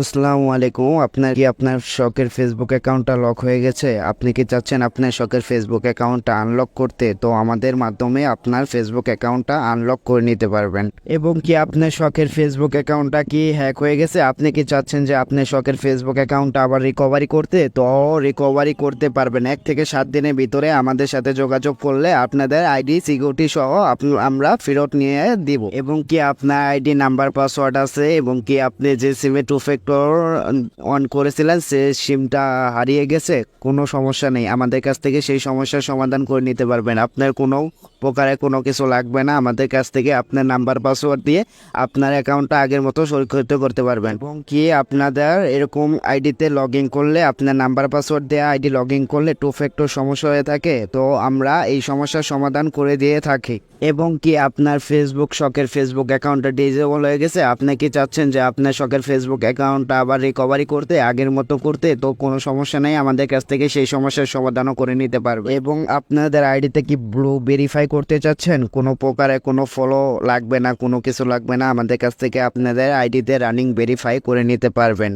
আসসালামু আলাইকুম। আপনার শখের ফেসবুক অ্যাকাউন্টটা লক হয়ে গেছে? আপনি কি চাচ্ছেন আপনার শখের ফেসবুক অ্যাকাউন্টটা আনলক করতে? তো আমাদের মাধ্যমে আপনার ফেসবুক অ্যাকাউন্টটা আনলক করে নিতে পারবেন। এবং কি আপনার শখের ফেসবুক অ্যাকাউন্টটা কি হ্যাক হয়ে গেছে? আপনি কি চাচ্ছেন যে আপনার শখের ফেসবুক অ্যাকাউন্টটা আবার রিকভারি করতে? তো রিকভারি করতে পারবেন 1 থেকে 7 দিনের ভিতরে আমাদের সাথে যোগাযোগ করলে আপনাদের আইডি সিকিউরিটি সহ আমরা ফেরত নিয়ে দিব। এবং কি আপনার আইডি নাম্বার পাসওয়ার্ড আছে এবং কি আপনি যে সিমে টু ফ্যাক্টর অন করেছিলেন সে সিমটা হারিয়ে গেছে, কোনো সমস্যা নেই, আমাদের কাছ থেকে সেই সমস্যার সমাধান করে নিতে পারবেন। আপনার কোনো প্রকারে কোনো কিছু লাগবে না, আমাদের কাছ থেকে আপনার নাম্বার পাসওয়ার্ড দিয়ে আপনার অ্যাকাউন্টটা আগের মতো সুরক্ষিত করতে পারবেন। এবং কি আপনাদের এরকম আইডিতে লগ ইন করলে আপনার নাম্বার পাসওয়ার্ড দেওয়া আইডি লগ ইন করলে টু ফ্যাক্টর সমস্যা হয়ে থাকে, তো আমরা এই সমস্যার সমাধান করে দিয়ে থাকি। এবং কি আপনার শখের ফেসবুক অ্যাকাউন্টটা ডিজেবল হয়ে গেছে, আপনি কি চাচ্ছেন যে আপনার শখের ফেসবুক অ্যাকাউন্টটা আবার রিকভারি করতে, আগের মতো করতে? তো কোনো সমস্যা নেই, আমাদের কাছ থেকে সেই সমস্যার সমাধানও করে নিতে পারবে। এবং আপনাদের আইডিতে কি ব্লু ভেরিফাই করতে চাচ্ছেন? কোনো প্রকারে কোনো ফলো লাগবে না, কোনো কিছু লাগবে না, আমাদের কাছ থেকে আপনাদের আইডিতে রানিং ভেরিফাই করে নিতে পারবেন।